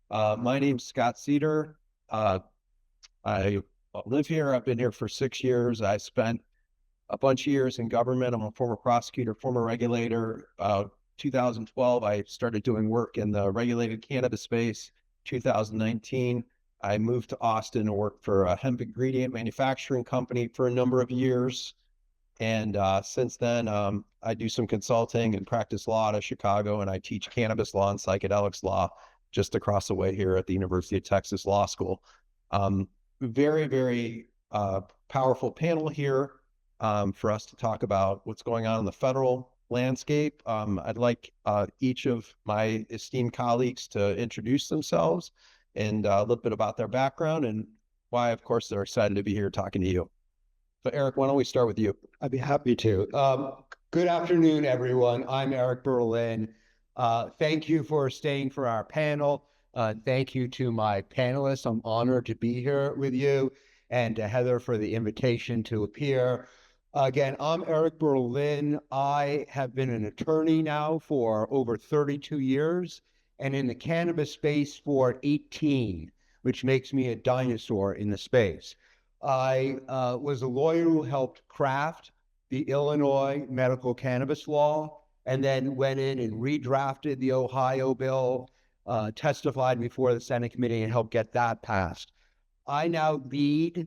My name's Scott Seder. Uh, I live here. I've been here for 6 years. I spent a bunch of years in government. I'm a former prosecutor, former regulator. 2012, I started doing work in the regulated cannabis space. 2019, I moved to Austin and worked for a hemp ingredient manufacturing company for a number of years. And since then, I do some consulting and practice law out of Chicago, and I teach cannabis law and psychedelics law just across the way here at the University of Texas Law School. Um, very, very powerful panel here for us to talk about what's going on in the federal landscape. I'd like each of my esteemed colleagues to introduce themselves and a little bit about their background and why, of course, they're excited to be here talking to you. So, Eric, why don't we start with you? I'd be happy to. Good afternoon, everyone. I'm Eric Berlin. Thank you for staying for our panel. Thank you to my panelists. I'm honored to be here with you, and to Heather for the invitation to appear. Again, I'm Eric Berlin. I have been an attorney now for over 32 years and in the cannabis space for 18, which makes me a dinosaur in the space. I was a lawyer who helped craft the Illinois medical cannabis law, and then went in and redrafted the Ohio bill, testified before the Senate committee and helped get that passed. I now lead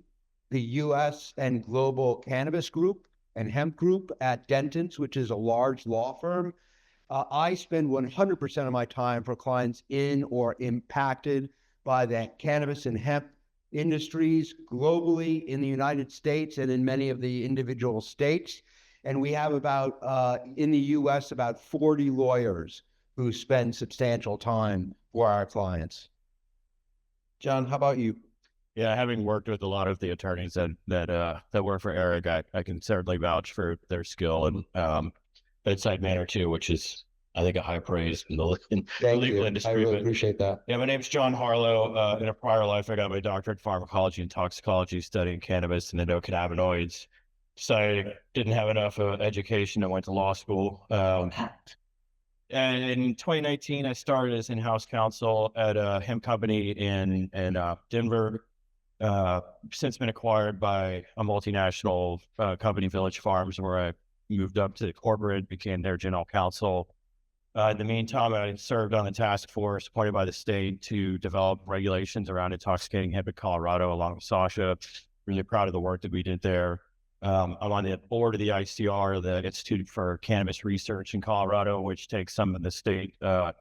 the U.S. and global cannabis group and hemp group at Dentons, which is a large law firm. I spend 100% of my time for clients in or impacted by the cannabis and hemp industries globally in the United States and in many of the individual states. And we have about, in the US, about 40 lawyers who spend substantial time for our clients. John, how about you? Yeah, having worked with a lot of the attorneys that work for Eric, I can certainly vouch for their skill and bedside manner too, which is, I think, a high praise in the legal industry. I really appreciate that. Yeah, my name's John Harloe. In a prior life, I got my doctorate in pharmacology and toxicology, studying cannabis and endocannabinoids. So I didn't have enough education. I went to law school. And in 2019, I started as in-house counsel at a hemp company in Denver. Since been acquired by a multinational company, Village Farms, where I moved up to corporate, became their general counsel. In the meantime, I served on a task force appointed by the state to develop regulations around intoxicating hemp in Colorado, along with Sasha. Really proud of the work that we did there. I'm on the board of the ICR, the Institute for Cannabis Research in Colorado, which takes some of the state marijuana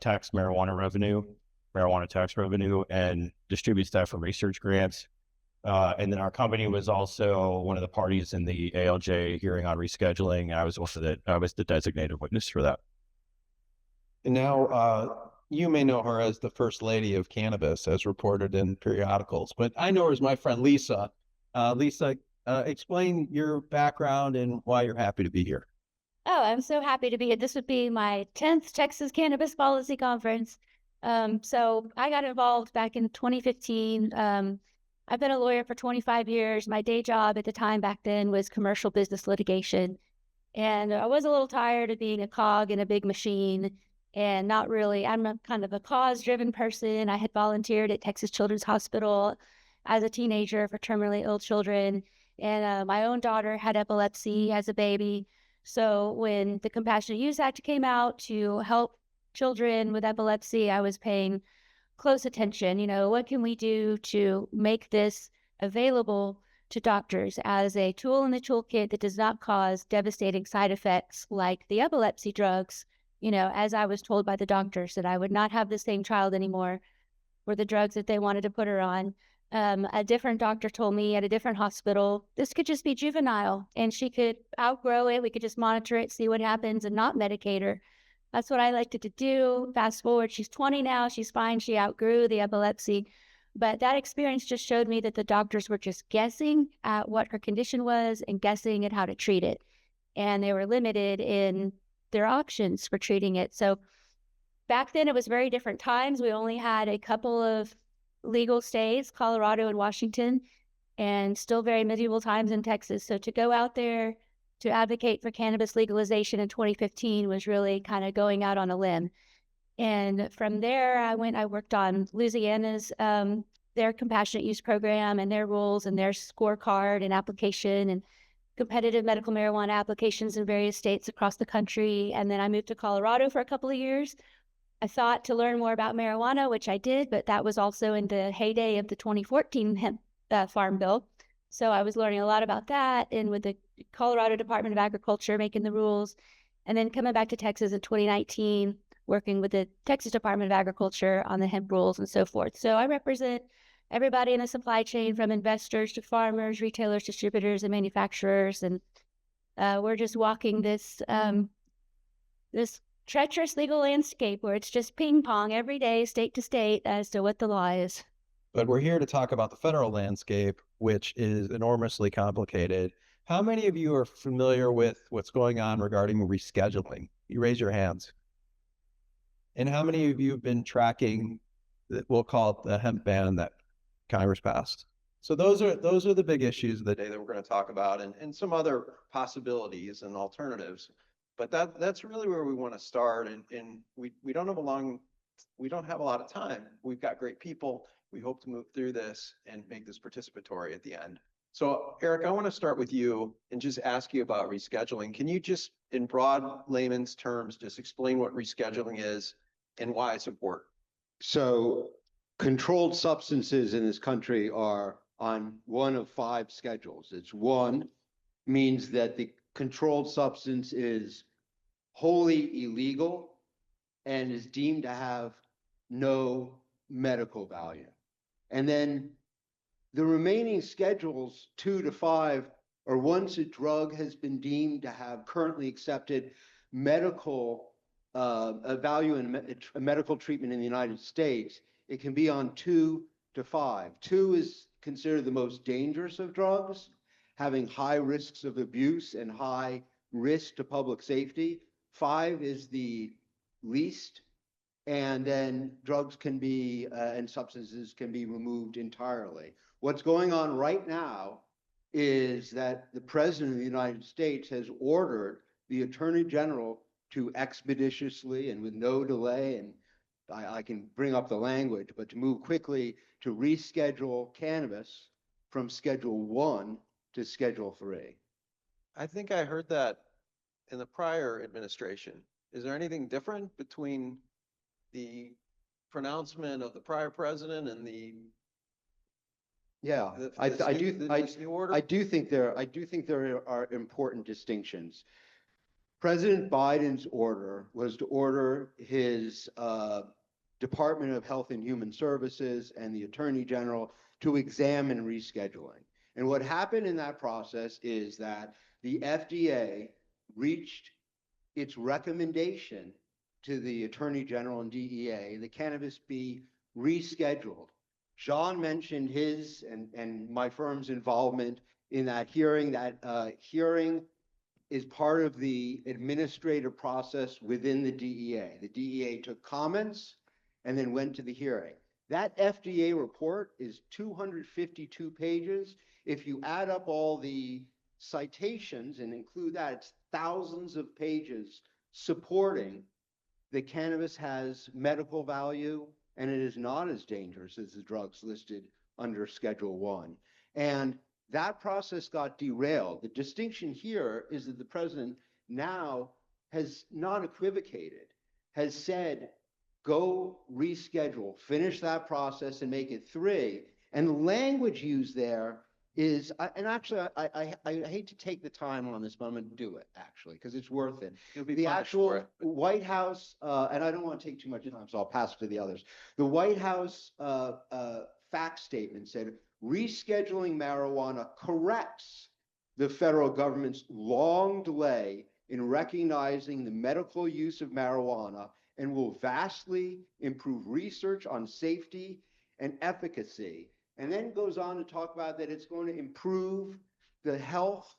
tax revenue, and distributes that for research grants. And then our company was also one of the parties in the ALJ hearing on rescheduling. I was the designated witness for that. And now you may know her as the First Lady of Cannabis, as reported in periodicals, but I know her as my friend Lisa. Lisa, explain your background and why you're happy to be here. Oh, I'm so happy to be here. This would be my 10th Texas Cannabis Policy Conference. So I got involved back in 2015. I've been a lawyer for 25 years. My day job at the time back then was commercial business litigation. And I was a little tired of being a cog in a big machine and not really, I'm kind of a cause-driven person. I had volunteered at Texas Children's Hospital as a teenager for terminally ill children. And my own daughter had epilepsy as a baby. So when the Compassionate Use Act came out to help children with epilepsy, I was paying close attention. What can we do to make this available to doctors as a tool in the toolkit that does not cause devastating side effects like the epilepsy drugs? As I was told by the doctors that I would not have the same child anymore for the drugs that they wanted to put her on. A different doctor told me at a different hospital, this could just be juvenile and she could outgrow it. We could just monitor it, see what happens, and not medicate her. That's what I liked to do. Fast forward, she's 20 now. She's fine. She outgrew the epilepsy. But that experience just showed me that the doctors were just guessing at what her condition was and guessing at how to treat it. And they were limited in their options for treating it. So back then it was very different times. We only had a couple of legal states, Colorado and Washington, and still very medieval times in Texas. So to go out there to advocate for cannabis legalization in 2015 was really kind of going out on a limb. And from there, I worked on Louisiana's, their compassionate use program and their rules and their scorecard and application and competitive medical marijuana applications in various states across the country. And then I moved to Colorado for a couple of years. I thought to learn more about marijuana, which I did, but that was also in the heyday of the 2014 hemp farm bill. So I was learning a lot about that, and with the Colorado Department of Agriculture making the rules, and then coming back to Texas in 2019, working with the Texas Department of Agriculture on the hemp rules and so forth. So I represent everybody in the supply chain, from investors to farmers, retailers, distributors, and manufacturers. And we're just walking this this treacherous legal landscape where it's just ping pong every day, state to state, as to what the law is. But we're here to talk about the federal landscape, which is enormously complicated. How many of you are familiar with what's going on regarding rescheduling? You raise your hands. And how many of you have been tracking that we'll call it the hemp ban that Congress passed? So those are the big issues of the day that we're going to talk about, and some other possibilities and alternatives. But that's really where we want to start. And we don't have a lot of time. We've got great people. We hope to move through this and make this participatory at the end. So Eric, I want to start with you and just ask you about rescheduling. Can you just, in broad layman's terms, just explain what rescheduling is and why it's important? So controlled substances in this country are on one of 5 schedules. It's 1 means that the controlled substance is wholly illegal and is deemed to have no medical value. And then the remaining schedules 2 to 5 are once a drug has been deemed to have currently accepted medical value in a medical treatment in the United States, it can be on 2 to 5. 2 is considered the most dangerous of drugs, having high risks of abuse and high risk to public safety. 5 is the least, and then drugs can be and substances can be removed entirely. What's going on right now is that the President of the United States has ordered the Attorney General to expeditiously and with no delay, and I can bring up the language, but to move quickly to reschedule cannabis from Schedule 1 to Schedule 3. I think I heard that in the prior administration. Is there anything different between the pronouncement of the prior president and Yeah, this new order? I do think there are important distinctions. President Biden's order was to order his Department of Health and Human Services and the Attorney General to examine rescheduling. And what happened in that process is that the FDA reached its recommendation to the Attorney General and DEA that cannabis be rescheduled. John mentioned his and my firm's involvement in that hearing. That hearing is part of the administrative process within the DEA. The DEA took comments and then went to the hearing. That FDA report is 252 pages. If you add up all the citations and include that, it's thousands of pages supporting that cannabis has medical value and it is not as dangerous as the drugs listed under Schedule 1. And that process got derailed. The distinction here is that the president now has not equivocated, has said, go reschedule, finish that process and make it 3. And the language used there is, and actually, I hate to take the time on this, but I'm going to do it actually, because it's worth it. The actual White House, and I don't want to take too much time, so I'll pass it to the others. The White House fact statement said, rescheduling marijuana corrects the federal government's long delay in recognizing the medical use of marijuana and will vastly improve research on safety and efficacy. And then goes on to talk about that it's going to improve the health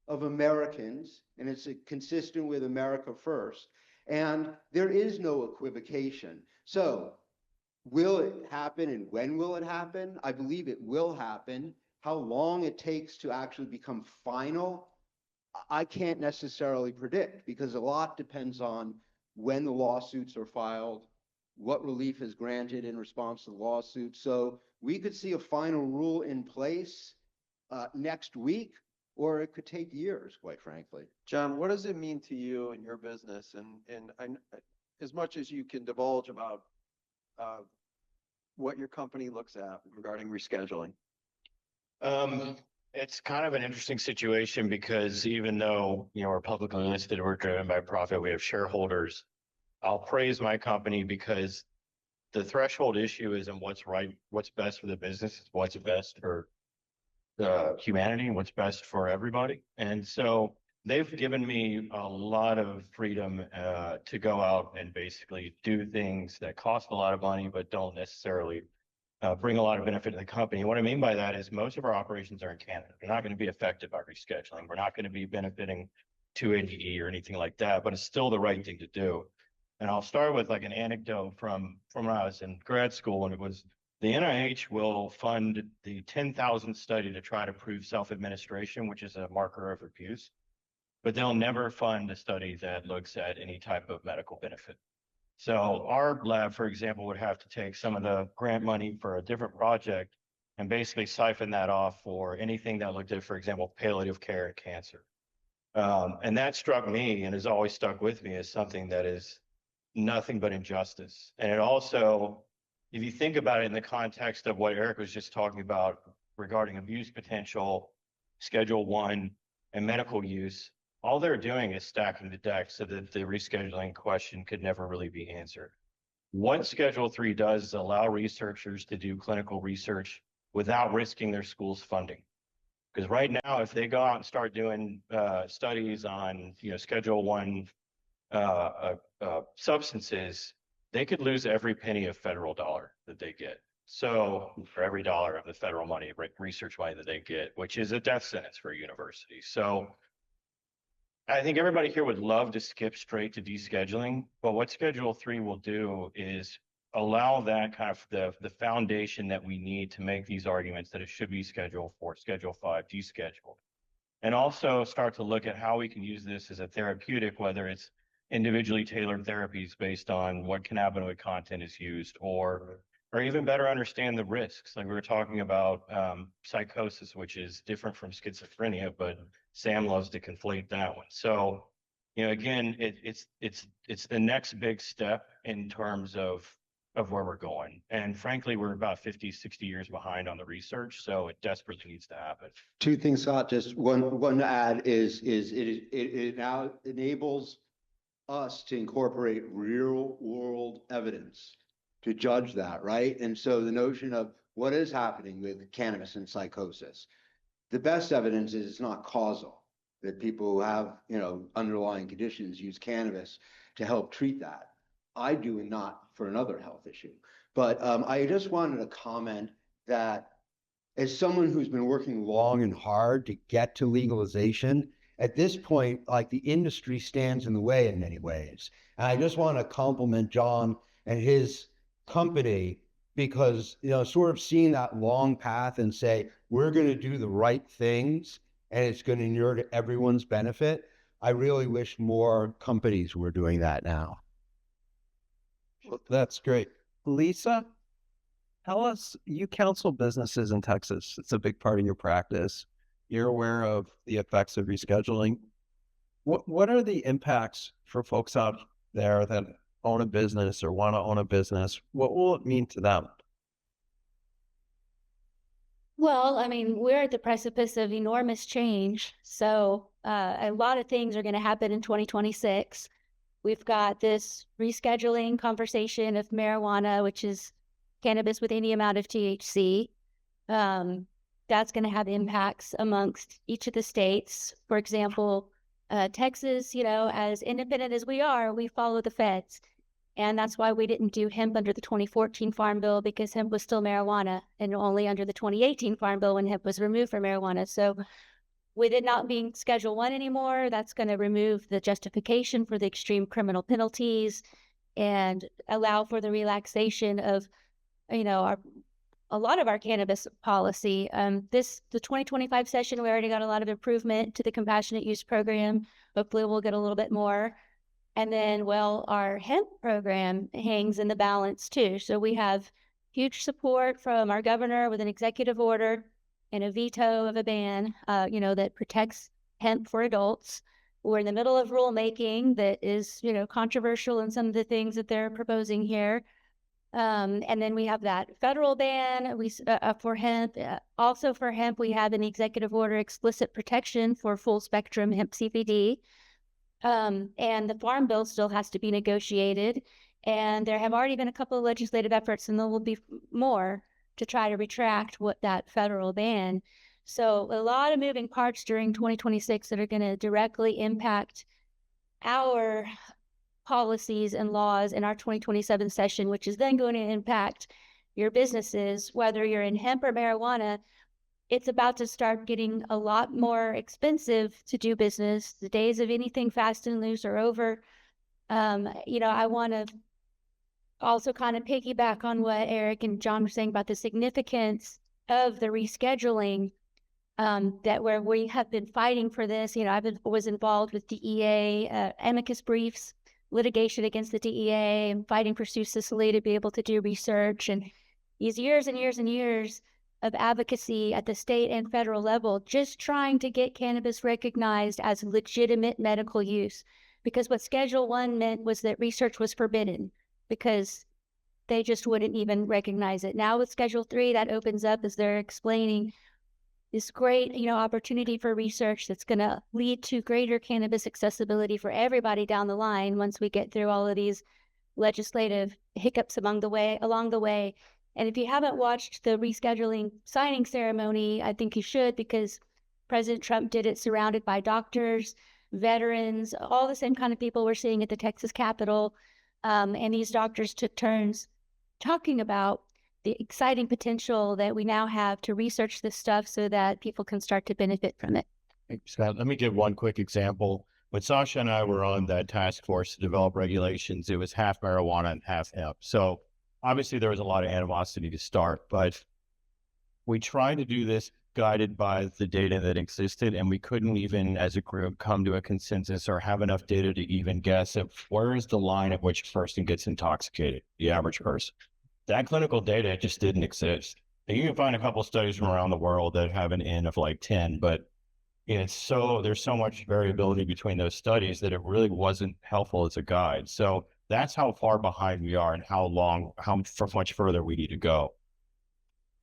of Americans, and it's consistent with America First. And there is no equivocation. So will it happen and when will it happen? I believe it will happen. How long it takes to actually become final, I can't necessarily predict, because a lot depends on when the lawsuits are filed, what relief is granted in response to the lawsuit. So we could see a final rule in place next week, or it could take years, quite frankly. John, what does it mean to you and your business? And as much as you can divulge about what your company looks at regarding rescheduling. It's kind of an interesting situation because even though, we're publicly listed, we're driven by profit, we have shareholders. I'll praise my company because the threshold issue isn't what's right, what's best for the business, it's what's best for the humanity and what's best for everybody. And so they've given me a lot of freedom to go out and basically do things that cost a lot of money, but don't necessarily bring a lot of benefit to the company. What I mean by that is most of our operations are in Canada. They're not going to be affected by rescheduling. We're not going to be benefiting 280E or anything like that, but it's still the right thing to do. And I'll start with like an anecdote from when I was in grad school, and it was the NIH will fund the 10,000 study to try to prove self-administration, which is a marker of abuse, but they'll never fund a study that looks at any type of medical benefit. So our lab, for example, would have to take some of the grant money for a different project and basically siphon that off for anything that looked at, for example, palliative care and cancer. And that struck me and has always stuck with me as something that is nothing but injustice. And it also, if you think about it in the context of what Eric was just talking about regarding abuse potential, Schedule 1, and medical use, all they're doing is stacking the deck so that the rescheduling question could never really be answered. What Schedule 3 does is allow researchers to do clinical research without risking their school's funding. Because right now, if they go out and start doing studies on, Schedule 1 substances, they could lose every penny of federal dollar that they get. So for every dollar of the federal money, research money that they get, which is a death sentence for a university. So I think everybody here would love to skip straight to descheduling, but what Schedule 3 will do is allow that kind of the foundation that we need to make these arguments that it should be Schedule 4, Schedule 5 descheduled. And also start to look at how we can use this as a therapeutic, whether it's individually tailored therapies based on what cannabinoid content is used, or even better understand the risks. Like we were talking about psychosis, which is different from schizophrenia, but Sam loves to conflate that one. So, again, it's the next big step in terms of where we're going. And frankly, we're about 50, 60 years behind on the research, so it desperately needs to happen. Two things, Scott. Just one to add is it now enables us to incorporate real world evidence to judge that, right? And so the notion of what is happening with cannabis and psychosis, the best evidence is it's not causal, that people who have, underlying conditions use cannabis to help treat that. I do not for another health issue. But I just wanted to comment that as someone who's been working long and hard to get to legalization, at this point, like the industry stands in the way in many ways. And I just want to compliment John and his company because, sort of seeing that long path and say, we're going to do the right things and it's going to inure to everyone's benefit. I really wish more companies were doing that now. Well, that's great. Lisa, tell us, you counsel businesses in Texas. It's a big part of your practice. You're aware of the effects of rescheduling. What are the impacts for folks out there that own a business or want to own a business? What will it mean to them? Well, I mean, we're at the precipice of enormous change. So a lot of things are going to happen in 2026. We've got this rescheduling conversation of marijuana, which is cannabis with any amount of THC. That's going to have impacts amongst each of the states. For example, Texas, as independent as we are, we follow the feds. And that's why we didn't do hemp under the 2014 Farm Bill, because hemp was still marijuana, and only under the 2018 Farm Bill when hemp was removed from marijuana. So with it not being Schedule 1 anymore, that's going to remove the justification for the extreme criminal penalties and allow for the relaxation of, a lot of our cannabis policy. The 2025 session, we already got a lot of improvement to the compassionate use program. Hopefully we'll get a little bit more. And then, well, our hemp program hangs in the balance too. So we have huge support from our governor with an executive order and a veto of a ban, that protects hemp for adults. We're in the middle of rulemaking that is, controversial in some of the things that they're proposing here. And then we have that federal ban for hemp. Also for hemp, we have an executive order explicit protection for full spectrum hemp CBD. And the farm bill still has to be negotiated. And there have already been a couple of legislative efforts, and there will be more to try to retract that federal ban. So a lot of moving parts during 2026 that are going to directly impact our policies and laws in our 2027 session, which is then going to impact your businesses, whether you're in hemp or marijuana. It's about to start getting a lot more expensive to do business. The days of anything fast and loose are over. I want to also kind of piggyback on what Eric and John were saying about the significance of the rescheduling, that where we have been fighting for this. Was involved with DEA, amicus briefs, litigation against the DEA, and fighting for Sue Cicely to be able to do research. And these years and years and years of advocacy at the state and federal level, just trying to get cannabis recognized as legitimate medical use. Because what Schedule 1 meant was that research was forbidden, because they just wouldn't even recognize it. Now with Schedule 3, that opens up, as they're explaining, this great, opportunity for research that's going to lead to greater cannabis accessibility for everybody down the line once we get through all of these legislative hiccups along the way. And if you haven't watched the rescheduling signing ceremony, I think you should, because President Trump did it surrounded by doctors, veterans, all the same kind of people we're seeing at the Texas Capitol. And these doctors took turns talking about the exciting potential that we now have to research this stuff so that people can start to benefit from it. Scott, let me give one quick example. When Sasha and I were on that task force to develop regulations, it was half marijuana and half hemp. So obviously there was a lot of animosity to start, but we tried to do this guided by the data that existed, and we couldn't even as a group come to a consensus or have enough data to even guess at where is the line at which a person gets intoxicated, the average person. That clinical data just didn't exist. And you can find a couple of studies from around the world that have an N of like 10, but there's so much variability between those studies that it really wasn't helpful as a guide. So that's how far behind we are and how much further we need to go.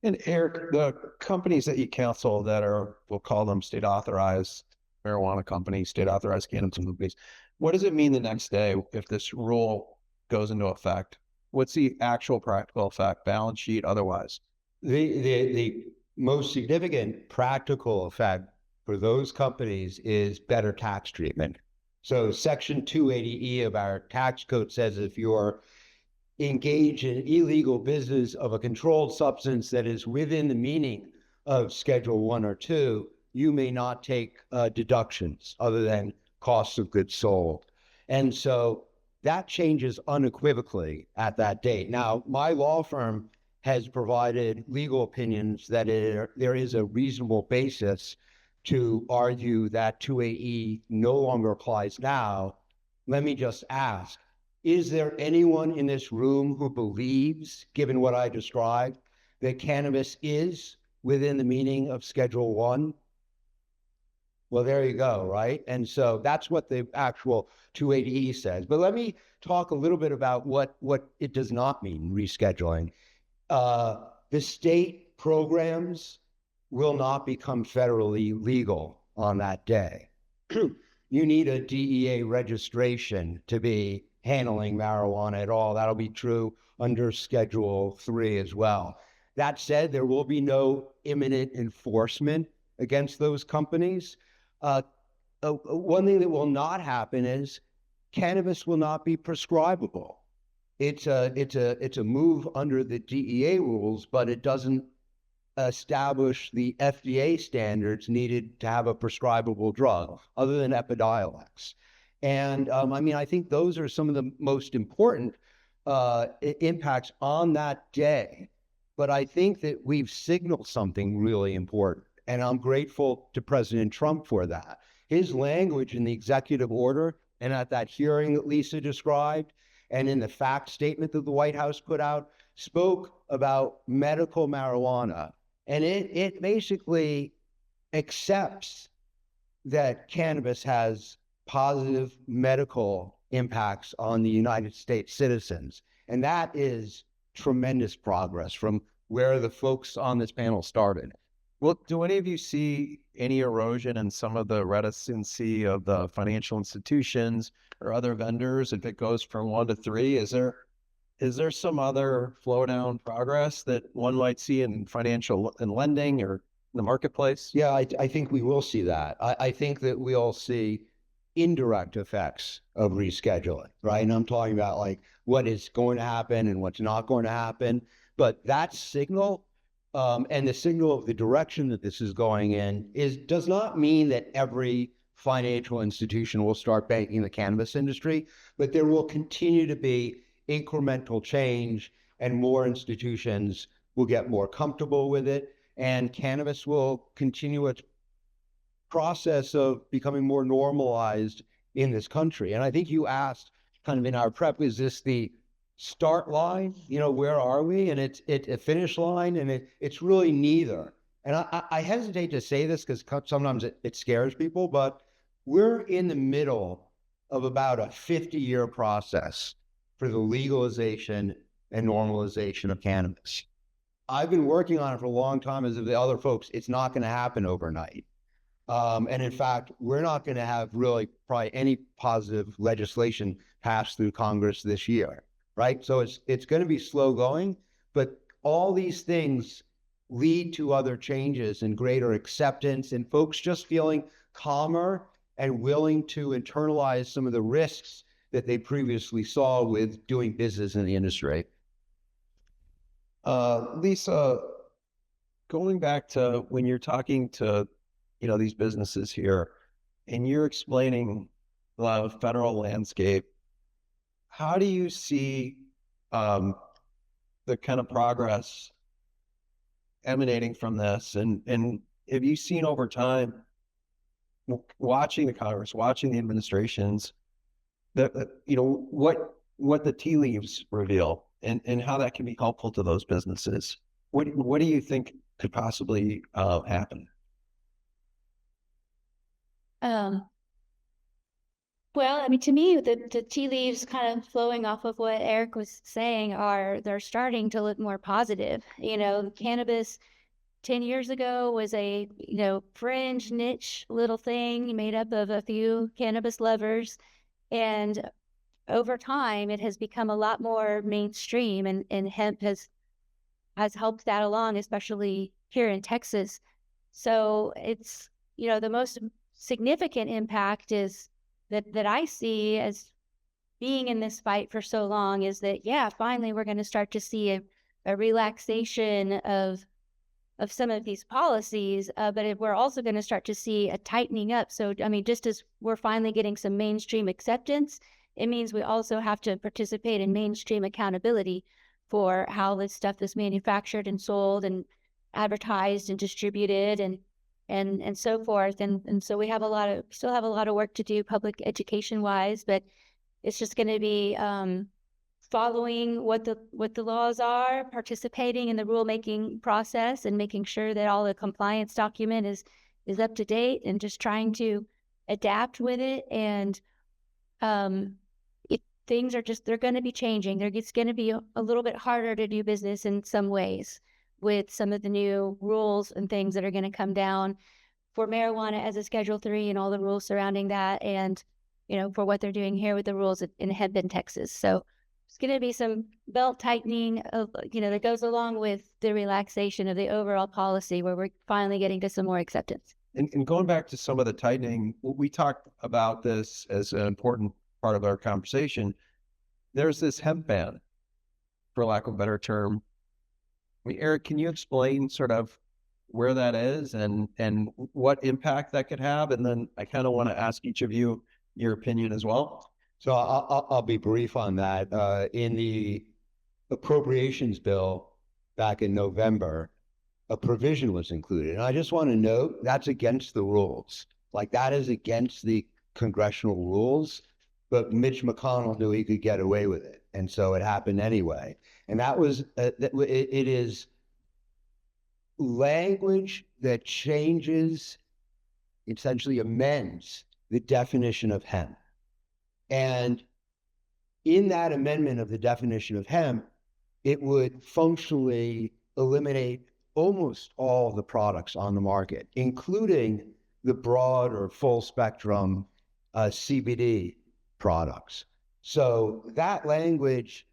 And Eric, the companies that you counsel that are, we'll call them state authorized marijuana companies, state authorized cannabis companies, what does it mean the next day if this rule goes into effect? What's the actual practical effect, balance sheet, otherwise? The most significant practical effect for those companies is better tax treatment. So Section 280E of our tax code says if you're engaged in illegal business of a controlled substance that is within the meaning of Schedule 1 or 2, you may not take deductions other than costs of goods sold. And so that changes unequivocally at that date. Now, my law firm has provided legal opinions that there is a reasonable basis to argue that 280E no longer applies now. Let me just ask, is there anyone in this room who believes, given what I described, that cannabis is within the meaning of Schedule 1? Well, there you go, right? And so that's what the actual 280E says. But let me talk a little bit about what it does not mean, rescheduling. The state programs will not become federally legal on that day. You need a DEA registration to be handling marijuana at all. That'll be true under Schedule 3 as well. That said, there will be no imminent enforcement against those companies. One thing that will not happen is cannabis will not be prescribable. It's a move under the DEA rules, but it doesn't establish the FDA standards needed to have a prescribable drug other than Epidiolex. And I think those are some of the most important impacts on that day. But I think that we've signaled something really important. And I'm grateful to President Trump for that. His language in the executive order and at that hearing that Lisa described, and in the fact statement that the White House put out, spoke about medical marijuana. And it basically accepts that cannabis has positive medical impacts on the United States citizens. And that is tremendous progress from where the folks on this panel started. Well, do any of you see any erosion in some of the reticency of the financial institutions or other vendors if it goes from 1 to 3? Is there some other flow down progress that one might see in financial and lending or the marketplace? Yeah, I think we will see that. I think that we'll see indirect effects of rescheduling, right? And I'm talking about like what is going to happen and what's not going to happen. But that signal and the signal of the direction that this is going in does not mean that every financial institution will start banking the cannabis industry, but there will continue to be incremental change and more institutions will get more comfortable with it. And cannabis will continue its process of becoming more normalized in this country. And I think you asked kind of in our prep, is this the start line? You know, where are we? And it's a finish line, and it's really neither. And I hesitate to say this because sometimes it scares people, but we're in the middle of about a 50-year process for the legalization and normalization of cannabis. I've been working on it for a long time, as have the other folks. It's not going to happen overnight. And in fact, we're not going to have really probably any positive legislation passed through Congress this year, right? So it's going to be slow going, but all these things lead to other changes and greater acceptance and folks just feeling calmer and willing to internalize some of the risks that they previously saw with doing business in the industry. Lisa, going back to when you're talking to, these businesses here and you're explaining the federal landscape, how do you see the kind of progress emanating from this? And have you seen over time, watching the Congress, watching the administrations, that what the tea leaves reveal and how that can be helpful to those businesses? What do you think could possibly happen? Well, I mean, to me, the tea leaves kind of flowing off of what Eric was saying they're starting to look more positive. Cannabis 10 years ago was a, fringe niche little thing made up of a few cannabis lovers. And over time, it has become a lot more mainstream, and hemp has helped that along, especially here in Texas. So it's, the most significant impact is that I see as being in this fight for so long is that, yeah, finally we're going to start to see a relaxation of some of these policies, but we're also going to start to see a tightening up. So, I mean, just as we're finally getting some mainstream acceptance, it means we also have to participate in mainstream accountability for how this stuff is manufactured and sold and advertised and distributed and so forth. And so we still have a lot of work to do public education wise, but it's just going to be following what the laws are, participating in the rulemaking process, and making sure that all the compliance document is up to date, and just trying to adapt with it. And things are they're going to be changing. It's going to be a little bit harder to do business in some ways with some of the new rules and things that are going to come down for marijuana as a Schedule 3 and all the rules surrounding that, and for what they're doing here with the rules in hemp in Texas. So it's going to be some belt tightening of, that goes along with the relaxation of the overall policy, where we're finally getting to some more acceptance. And going back to some of the tightening, we talked about this as an important part of our conversation. There's this hemp ban, for lack of a better term. I mean, Eric, can you explain sort of where that is and what impact that could have? And then I kind of want to ask each of you your opinion as well. So I'll be brief on that. In the appropriations bill back in November, a provision was included. And I just want to note that's against the rules. Like, that is against the congressional rules but Mitch McConnell knew he could get away with it. And so it happened anyway. And that was, it is language that changes, essentially amends the definition of hemp. And in that amendment of the definition of hemp, it would functionally eliminate almost all the products on the market, including the broad or full spectrum CBD products. So that language,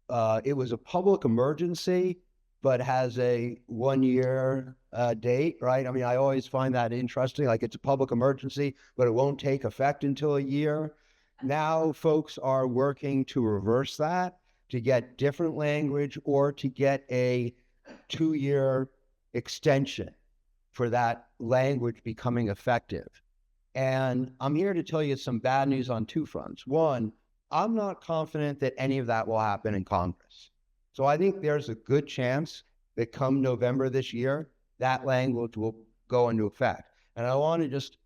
it was a public emergency, but has a 1-year date, right? I mean, I always find that interesting. Like, it's a public emergency, but it won't take effect until a year. Now folks are working to reverse that, to get different language or to get a 2-year extension for that language becoming effective. And I'm here to tell you some bad news on two fronts. One, I'm not confident that any of that will happen in Congress. So I think there's a good chance that come November this year, that language will go into effect. And I want to just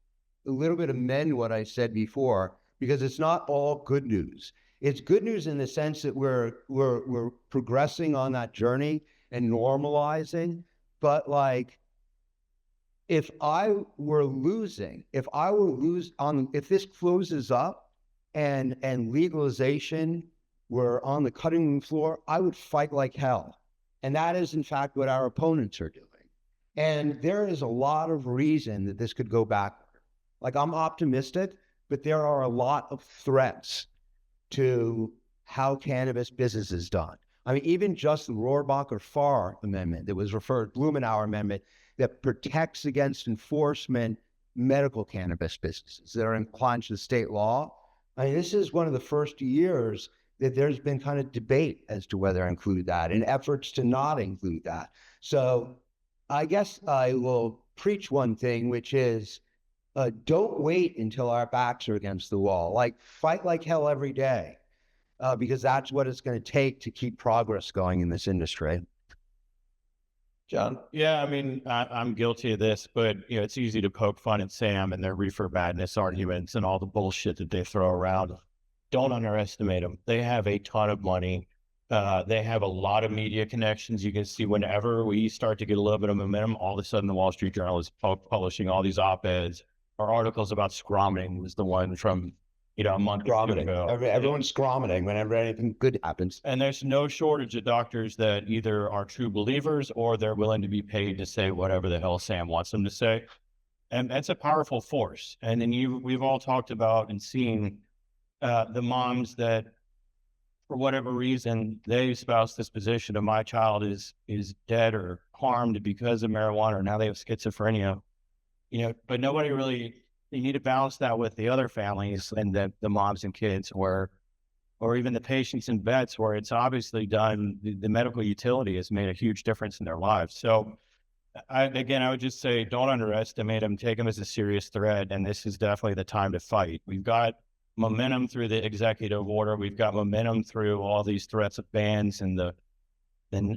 a little bit amend what I said before, because it's not all good news. It's good news in the sense that we're progressing on that journey and normalizing. But like, if this closes up and legalization were on the cutting room floor, I would fight like hell. And that is in fact what our opponents are doing. And there is a lot of reason that this could go backward. Like, I'm optimistic, but there are a lot of threats to how cannabis business is done. I mean, even just the Rohrabacher-Farr amendment that was referred, Blumenauer amendment, that protects against enforcement medical cannabis businesses that are in compliance with state law. I mean, this is one of the first years that there's been kind of debate as to whether to include that and efforts to not include that. So I guess I will preach one thing, which is don't wait until our backs are against the wall. Like, fight like hell every day, because that's what it's going to take to keep progress going in this industry. John? Yeah, I mean, I'm guilty of this, but you know, it's easy to poke fun at Sam and their reefer madness arguments and all the bullshit that they throw around. Don't underestimate them. They have a ton of money. They have a lot of media connections. You can see whenever we start to get a little bit of momentum, all of a sudden the Wall Street Journal is publishing all these op-eds or articles about scromming. Was the one from, you know, a month ago. Everyone's scromming whenever anything good happens. And there's no shortage of doctors that either are true believers or they're willing to be paid to say whatever the hell Sam wants them to say. And that's a powerful force. And then we've all talked about and seen the moms that, for whatever reason, they espouse this position of my child is dead or harmed because of marijuana, or now they have schizophrenia. You know, but nobody really, you need to balance that with the other families and the moms and kids, or even the patients and vets, where it's obviously done, the medical utility has made a huge difference in their lives. So I would just say, don't underestimate them, take them as a serious threat. And this is definitely the time to fight. We've got momentum through the executive order. We've got momentum through all these threats of bans and the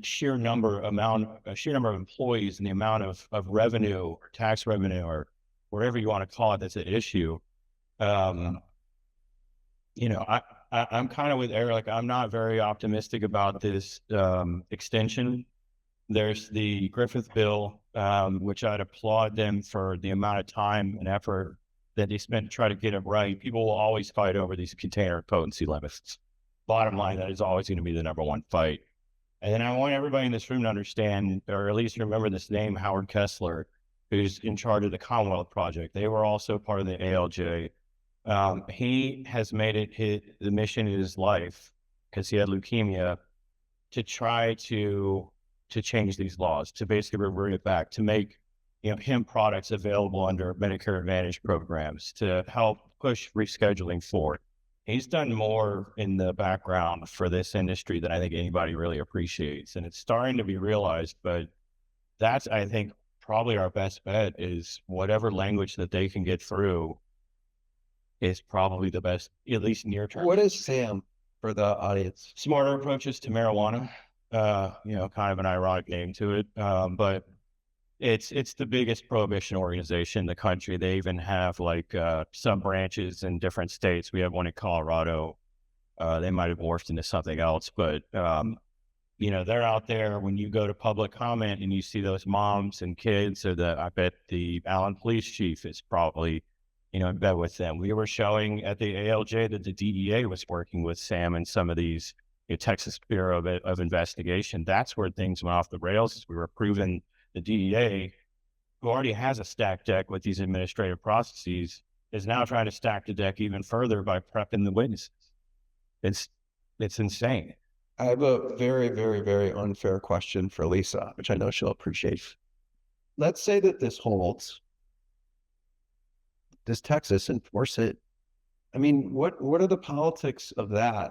sheer number of employees and the amount of revenue or tax revenue or whatever you want to call it that's an issue. You know, I'm kind of with Eric. I'm not very optimistic about this extension. There's the Griffith bill, which I'd applaud them for the amount of time and effort that they spent to try to get it right. People will always fight over these container potency limits. Bottom line, that is always going to be the number one fight. And then I want everybody in this room to understand, or at least remember this name, Howard Kessler, who's in charge of the Commonwealth Project. They were also part of the ALJ. He has made it the mission in his life, because he had leukemia, to try to change these laws, to basically revert it back, to make, you know, hemp products available under Medicare Advantage programs, to help push rescheduling forward. He's done more in the background for this industry than I think anybody really appreciates. And it's starting to be realized, but that's, I think, probably our best bet, is whatever language that they can get through is probably the best, at least near term. What is SAM for the audience? Smarter approaches to marijuana, you know, kind of an ironic name to it. But It's the biggest prohibition organization in the country. They even have like sub branches in different states. We have one in Colorado. They might have morphed into something else, but you know, they're out there. When you go to public comment and you see those moms and kids, or I bet the Allen police chief is probably, you know, in bed with them. We were showing at the ALJ that the DEA was working with Sam and some of these, you know, Texas Bureau of Investigation. That's where things went off the rails. Is we were proving the DEA, who already has a stacked deck with these administrative processes, is now trying to stack the deck even further by prepping the witnesses. It's insane. I have a very, very, very unfair question for Lisa, which I know she'll appreciate. Let's say that this holds. Does Texas enforce it? I mean, what are the politics of that?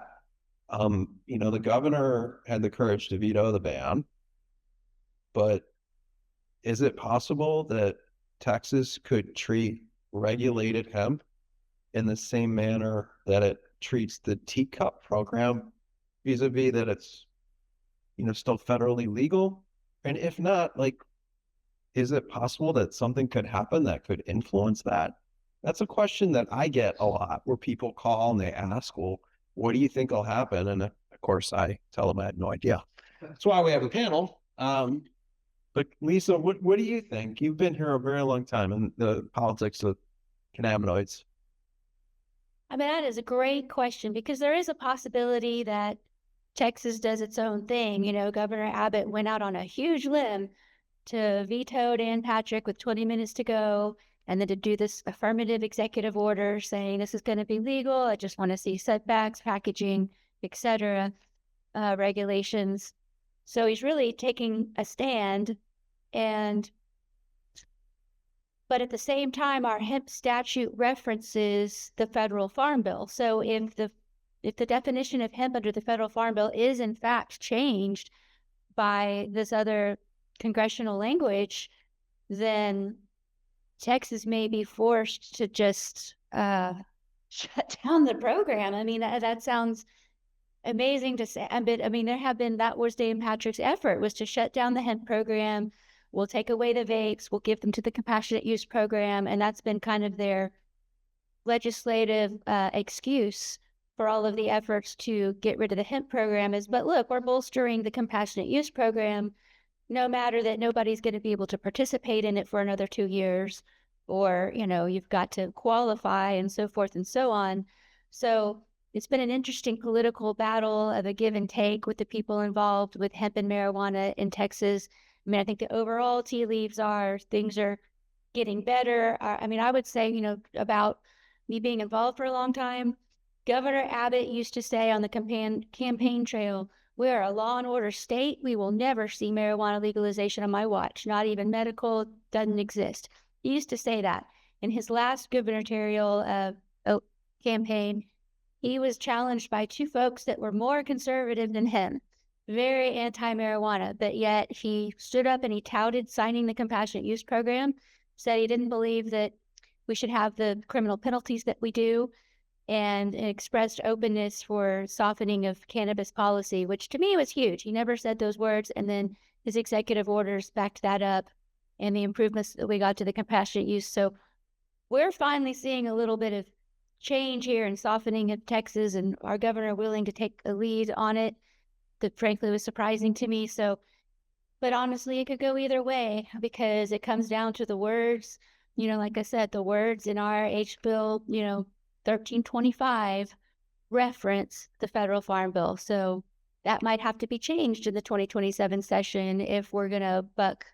You know, the governor had the courage to veto the ban, but is it possible that Texas could treat regulated hemp in the same manner that it treats the teacup program, vis-a-vis that it's, you know, still federally legal? And if not, like, is it possible that something could happen that could influence that? That's a question that I get a lot, where people call and they ask, well, what do you think will happen? And of course, I tell them I had no idea. That's why we have a panel. But Lisa, what do you think? You've been here a very long time in the politics of cannabinoids. I mean, that is a great question, because there is a possibility that Texas does its own thing. You know, Governor Abbott went out on a huge limb to veto Dan Patrick with 20 minutes to go, and then to do this affirmative executive order saying this is going to be legal. I just want to see setbacks, packaging, etc., regulations. So he's really taking a stand. But at the same time, our hemp statute references the federal farm bill. So if the definition of hemp under the federal farm bill is in fact changed by this other congressional language, then Texas may be forced to just shut down the program. I mean, that sounds amazing to say. I mean, that was Dan Patrick's effort, was to shut down the hemp program. We'll take away the vapes. We'll give them to the compassionate use program. And that's been kind of their legislative excuse for all of the efforts to get rid of the hemp program is, but look, we're bolstering the compassionate use program, no matter that nobody's going to be able to participate in it for another 2 years, or, you know, you've got to qualify and so forth and so on. So it's been an interesting political battle of a give and take with the people involved with hemp and marijuana in Texas. I mean, I think the overall tea leaves are things are getting better. I mean, I would say, you know, about me being involved for a long time, Governor Abbott used to say on the campaign trail, we are a law and order state. We will never see marijuana legalization on my watch. Not even medical, doesn't exist. He used to say that. In his last gubernatorial campaign, he was challenged by 2 folks that were more conservative than him, very anti-marijuana, but yet he stood up and he touted signing the compassionate use program, said he didn't believe that we should have the criminal penalties that we do, and expressed openness for softening of cannabis policy, which to me was huge. He never said those words, and then his executive orders backed that up, and the improvements that we got to the compassionate use. So we're finally seeing a little bit of change here and softening of Texas, and our governor willing to take a lead on it. That frankly was surprising to me. So, but honestly, it could go either way, because it comes down to the words, you know, like I said, the words in our H Bill, you know, 1325 reference the federal farm bill. So that might have to be changed in the 2027 session if we're going to buck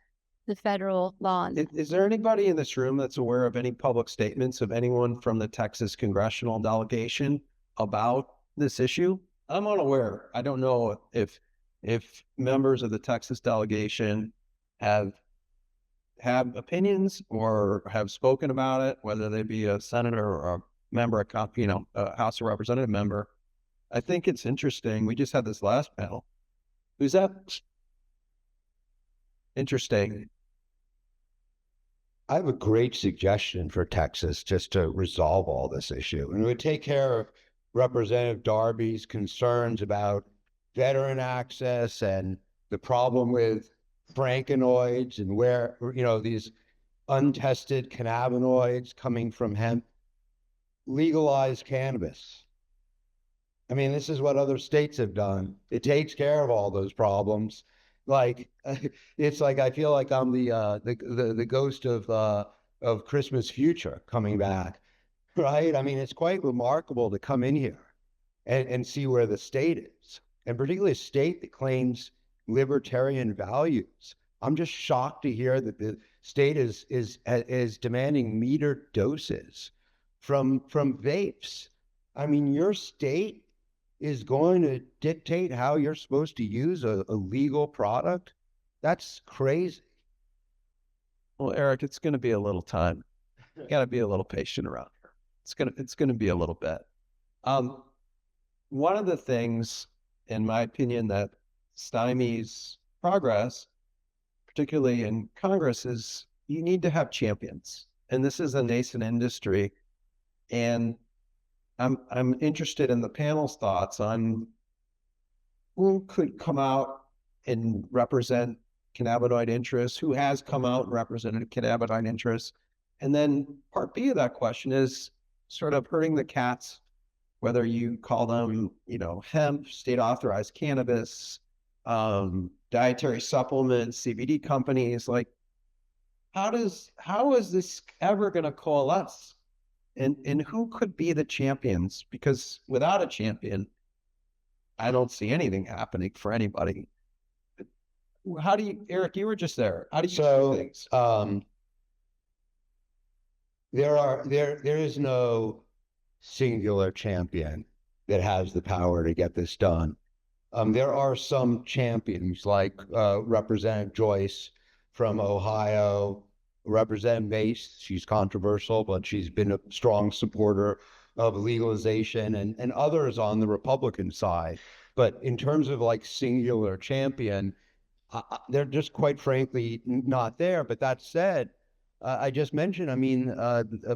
the federal law. Is there anybody in this room that's aware of any public statements of anyone from the Texas congressional delegation about this issue? I'm unaware. I don't know if members of the Texas delegation have opinions or have spoken about it, whether they be a senator or a member, a House of Representative member. I think it's interesting. We just had this last panel. Who's that? Interesting. I have a great suggestion for Texas just to resolve all this issue. And it would take care of Representative Darby's concerns about veteran access and the problem with frankenoids and where, these untested cannabinoids coming from hemp. Legalize cannabis. I mean, this is what other states have done. It takes care of all those problems. Like, it's like I feel like I'm the ghost of Christmas future coming back, right? I mean, it's quite remarkable to come in here and see where the state is, and particularly a state that claims libertarian values. I'm just shocked to hear that the state is demanding metered doses from vapes. I mean, your state is going to dictate how you're supposed to use a legal product? That's crazy. Well, Eric, it's going to be a little time. You got to be a little patient around here. It's going to be a little bit. One of the things, in my opinion, that stymies progress, particularly in Congress, is you need to have champions. And this is a nascent industry. And I'm interested in the panel's thoughts on who could come out and represent cannabinoid interests, who has come out and represented cannabinoid interests. And then part B of that question is sort of herding the cats, whether you call them, hemp, state authorized cannabis, dietary supplements, CBD companies. Like, how is this ever going to coalesce? And who could be the champions? Because without a champion, I don't see anything happening for anybody. How do you, Eric, you were just there. How do you see things? There is no singular champion that has the power to get this done. There are some champions like Representative Joyce from Ohio, Representative Mace. She's controversial, but she's been a strong supporter of legalization, and others on the Republican side. But in terms of like singular champion, they're just quite frankly not there. But that said, I just mentioned, I mean,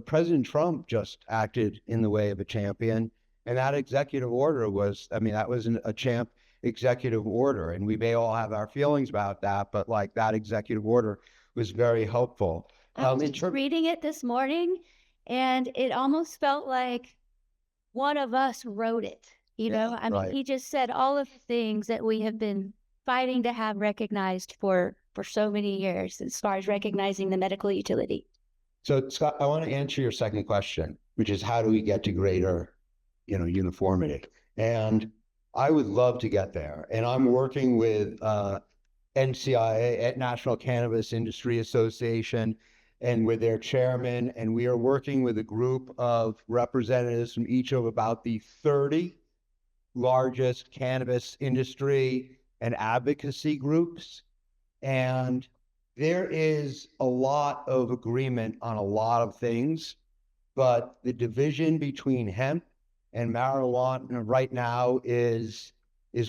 President Trump just acted in the way of a champion, and that executive order was, I mean, that was a champ executive order, and we may all have our feelings about that, but like that executive order was very helpful. I was just reading it this morning, and it almost felt like one of us wrote it. I mean, he just said all of the things that we have been fighting to have recognized for so many years, as far as recognizing the medical utility. So, Scott, I want to answer your second question, which is how do we get to greater, uniformity? And I would love to get there. And I'm working with NCIA, at National Cannabis Industry Association, and with their chairman, and we are working with a group of representatives from each of about the 30 largest cannabis industry and advocacy groups. And there is a lot of agreement on a lot of things, but the division between hemp and marijuana right now is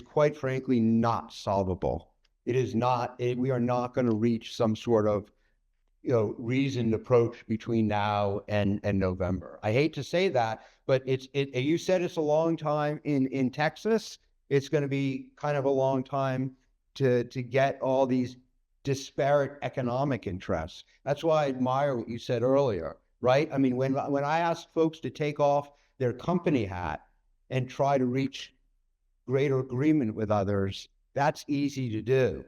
quite frankly not solvable. It is not, we are not going to reach some sort of reasoned approach between now and November. I hate to say that, but you said it's a long time in Texas. It's going to be kind of a long time to get all these disparate economic interests. That's why I admire what you said earlier, right? I mean, when I ask folks to take off their company hat and try to reach greater agreement with others, that's easy to do.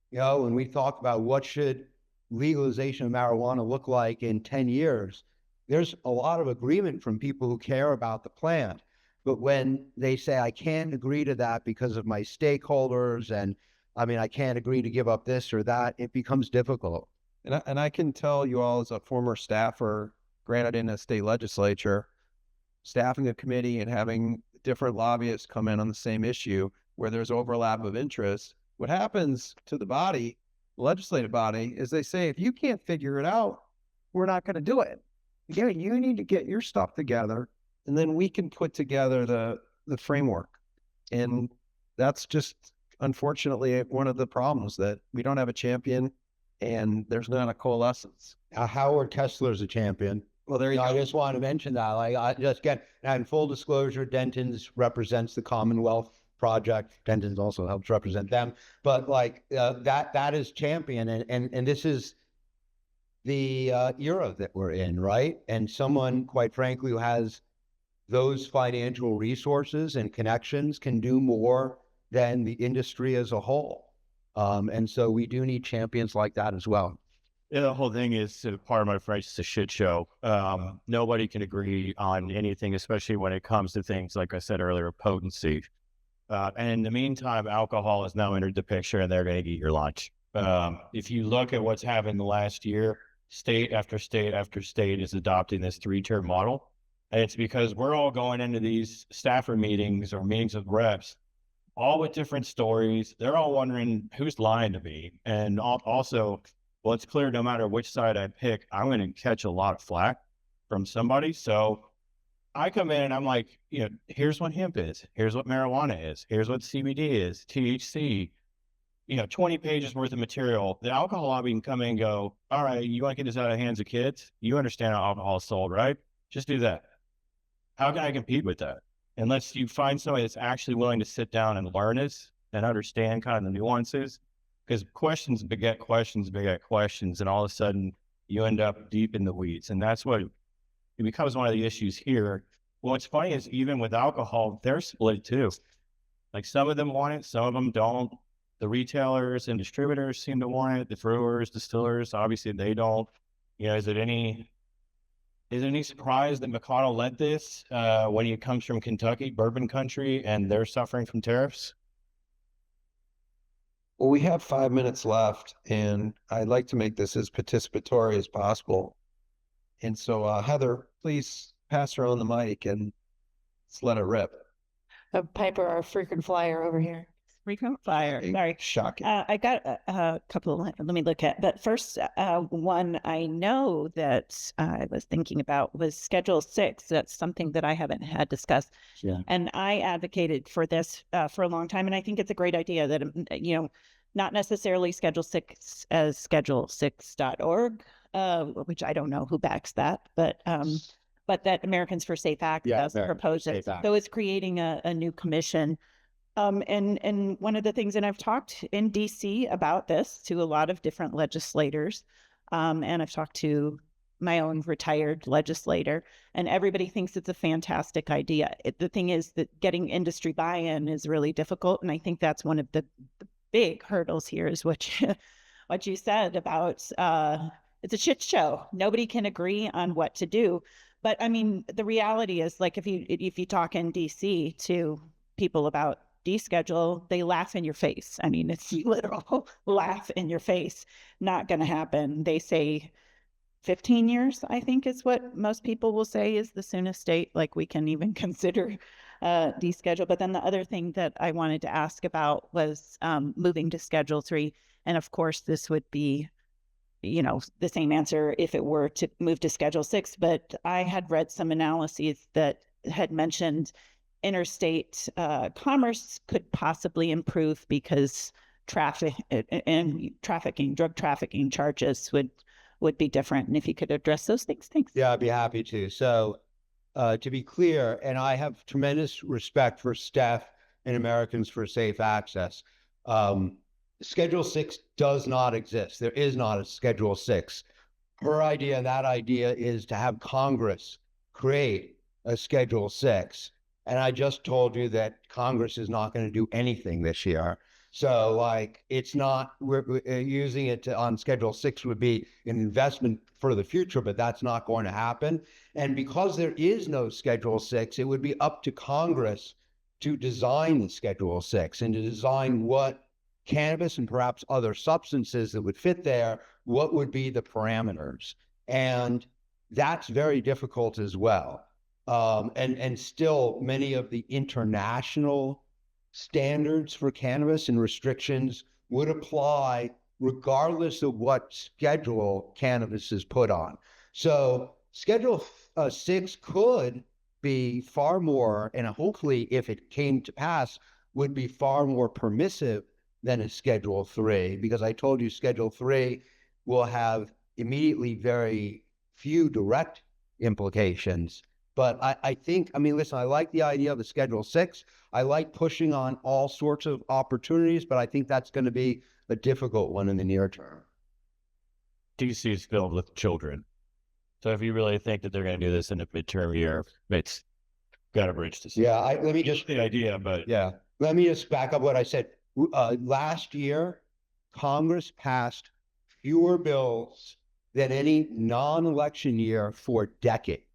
When we talk about what should legalization of marijuana look like in 10 years, there's a lot of agreement from people who care about the plant. But when they say, I can't agree to that because of my stakeholders, and I mean, I can't agree to give up this or that, it becomes difficult. And I can tell you all, as a former staffer, granted in a state legislature, staffing a committee and having different lobbyists come in on the same issue where there's overlap of interest, what happens to the body, legislative body, is they say, if you can't figure it out, we're not going to do it. You need to get your stuff together, and then we can put together the framework. And that's just, unfortunately, one of the problems, that we don't have a champion and there's not a coalescence. Howard Kessler's a champion. Well, there you go. I just want to mention that. Like, I just get, and full disclosure, Denton's represents the Commonwealth project. Attendees also helps represent them. But like that is champion, and this is the era that we're in, right? And someone, quite frankly, who has those financial resources and connections can do more than the industry as a whole. And so we do need champions like that as well. Yeah, the whole thing is, part of my French, it's a shit show. Nobody can agree on anything, especially when it comes to things, like I said earlier, potency. And in the meantime, alcohol has now entered the picture and they're going to eat your lunch. If you look at what's happened the last year, state after state after state is adopting this 3-tier model. And it's because we're all going into these staffer meetings or meetings with reps, all with different stories. They're all wondering who's lying to me. And also, well, it's clear no matter which side I pick, I'm going to catch a lot of flack from somebody. So I come in and I'm like, here's what hemp is. Here's what marijuana is. Here's what CBD is, THC, 20 pages worth of material. The alcohol lobby can come in and go, all right, you want to get this out of the hands of kids? You understand how alcohol is sold, right? Just do that. How can I compete with that? Unless you find somebody that's actually willing to sit down and learn this and understand kind of the nuances. Because questions beget questions, and all of a sudden you end up deep in the weeds. And that's what it becomes one of the issues here. Well, what's funny is even with alcohol, they're split too. Like some of them want it, some of them don't. The retailers and distributors seem to want it. The brewers, distillers, obviously they don't. Is it any surprise that McConnell led this when he comes from Kentucky, bourbon country, and they're suffering from tariffs? Well, we have 5 minutes left, and I'd like to make this as participatory as possible. And so, Heather, please pass around the mic and let's let it rip. Piper, our frequent flyer over here. Frequent flyer. Sorry. Shocking. I got a couple. Let me look at. But first, one I know that I was thinking about was Schedule 6. That's something that I haven't had discussed. Yeah. And I advocated for this for a long time, and I think it's a great idea that not necessarily Schedule 6 as schedule6.org, which I don't know who backs that, but that Americans for Safe Access proposes. So it's creating a new commission. And one of the things, and I've talked in DC about this to a lot of different legislators, and I've talked to my own retired legislator, and everybody thinks it's a fantastic idea. The thing is that getting industry buy-in is really difficult, and I think that's one of the big hurdles here is what you said about it's a shit show. Nobody can agree on what to do. But I mean, the reality is, like, if you talk in DC to people about deschedule, they laugh in your face. I mean, it's literal laugh in your face. Not going to happen. They say 15 years, I think, is what most people will say is the soonest date, like we can even consider deschedule. But then the other thing that I wanted to ask about was moving to Schedule 3. And of course, this would be, the same answer if it were to move to Schedule 6. But I had read some analyses that had mentioned interstate commerce could possibly improve because drug trafficking charges would be different. And if you could address those things, thanks. Yeah, I'd be happy to. So to be clear, and I have tremendous respect for staff and Americans for Safe Access. Schedule 6 does not exist. There is not a Schedule 6. Her idea and that idea is to have Congress create a Schedule 6. And I just told you that Congress is not going to do anything this year. So like, it's not, we're using it on Schedule 6 would be an investment for the future, but that's not going to happen. And because there is no Schedule 6, it would be up to Congress to design the Schedule 6 and to design what cannabis and perhaps other substances that would fit there, what would be the parameters. And that's very difficult as well. And still many of the international standards for cannabis and restrictions would apply regardless of what schedule cannabis is put on. So Schedule 6 could be far more, and hopefully if it came to pass, would be far more permissive than a Schedule 3, because I told you Schedule 3 will have immediately very few direct implications. But I think, I mean, listen, I like the idea of the Schedule 6. I like pushing on all sorts of opportunities, but I think that's going to be a difficult one in the near term. DC is filled with children. So if you really think that they're going to do this in a midterm year, it's got a bridge to see. Yeah, let me just, the idea, but yeah, let me just back up what I said. Last year, Congress passed fewer bills than any non-election year for decades.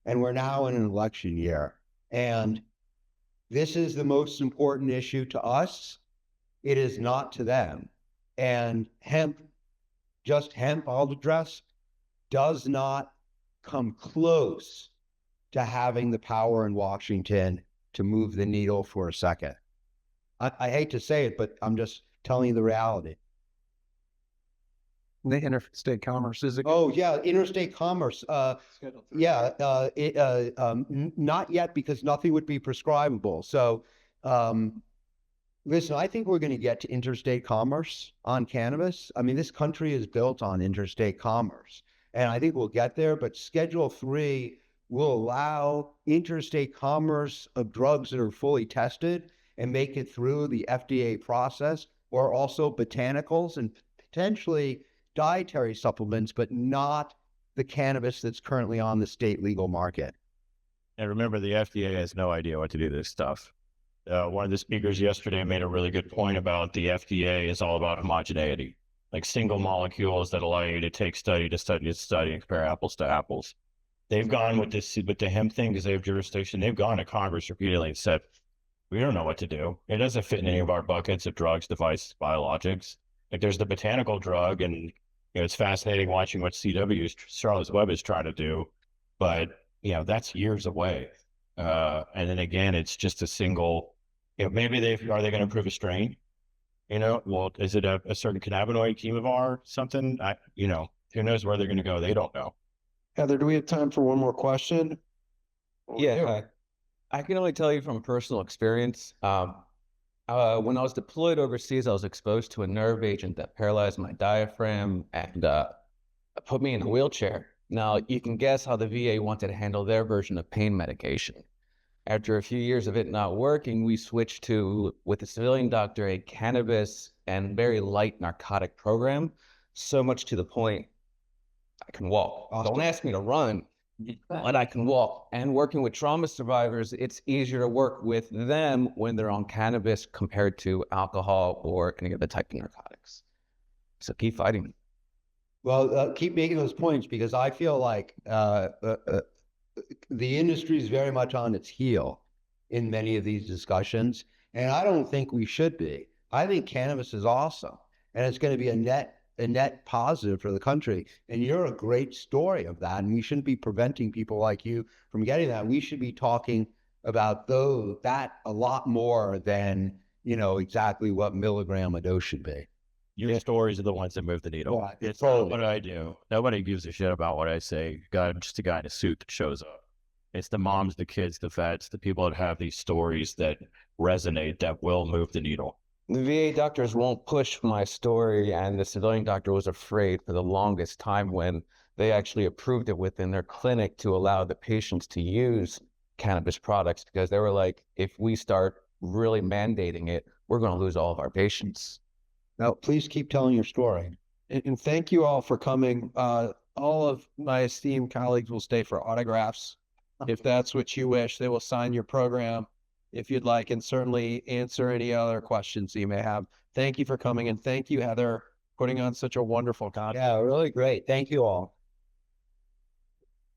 And we're now in an election year. And this is the most important issue to us. It is not to them. And hemp, just hemp, I'll address, does not come close to having the power in Washington to move the needle for a second. I hate to say it, but I'm just telling you the reality. The interstate commerce is. Oh yeah, interstate commerce. Yeah, not yet because nothing would be prescribable. So, listen, I think we're going to get to interstate commerce on cannabis. I mean, this country is built on interstate commerce, and I think we'll get there. But Schedule 3 will allow interstate commerce of drugs that are fully tested and make it through the FDA process, or also botanicals and potentially dietary supplements, but not the cannabis that's currently on the state legal market. and remember, the FDA has no idea what to do with this stuff. One of the speakers yesterday made a really good point about the FDA is all about homogeneity, like single molecules that allow you to take study to study to study and compare apples to apples. They've gone with this, with the hemp thing, because they have jurisdiction. They've gone to Congress repeatedly and said, we don't know what to do. It doesn't fit in any of our buckets of drugs, devices, biologics. Like there's the botanical drug, and it's fascinating watching what Charlotte's Web is trying to do, but that's years away. And then again, it's just a single. Maybe are they going to approve a strain? Well, is it a certain cannabinoid, chemovar, something? Who knows where they're going to go? They don't know. Heather, do we have time for one more question? Yeah, I can only tell you from personal experience. When I was deployed overseas, I was exposed to a nerve agent that paralyzed my diaphragm and put me in a wheelchair. Now, you can guess how the VA wanted to handle their version of pain medication. After a few years of it not working, we switched to, with a civilian doctor, a cannabis and very light narcotic program, so much to the point I can walk. Don't ask me to run, but I can walk. And working with trauma survivors, it's easier to work with them when they're on cannabis compared to alcohol or any other type of narcotics. So keep fighting. Well, keep making those points, because I feel like the industry is very much on its heel in many of these discussions, and I don't think we should be. I think cannabis is awesome, and it's going to be a net positive for the country. And you're a great story of that. And we shouldn't be preventing people like you from getting that. We should be talking about that a lot more than, exactly what milligram a dose should be. Your stories are the ones that move the needle. Right. It's Totally. not what I do. Nobody gives a shit about what I say. Just a guy in a suit that shows up. It's the moms, the kids, the vets, the people that have these stories that resonate, that will move the needle. The VA doctors won't push my story, and the civilian doctor was afraid for the longest time when they actually approved it within their clinic to allow the patients to use cannabis products, because they were like, if we start really mandating it, we're going to lose all of our patients. Now, please keep telling your story. And thank you all for coming. All of my esteemed colleagues will stay for autographs. If that's what you wish, they will sign your program if you'd like, and certainly answer any other questions you may have. Thank you for coming, and thank you, Heather, putting on such a wonderful conference. Yeah, really great. Thank you all.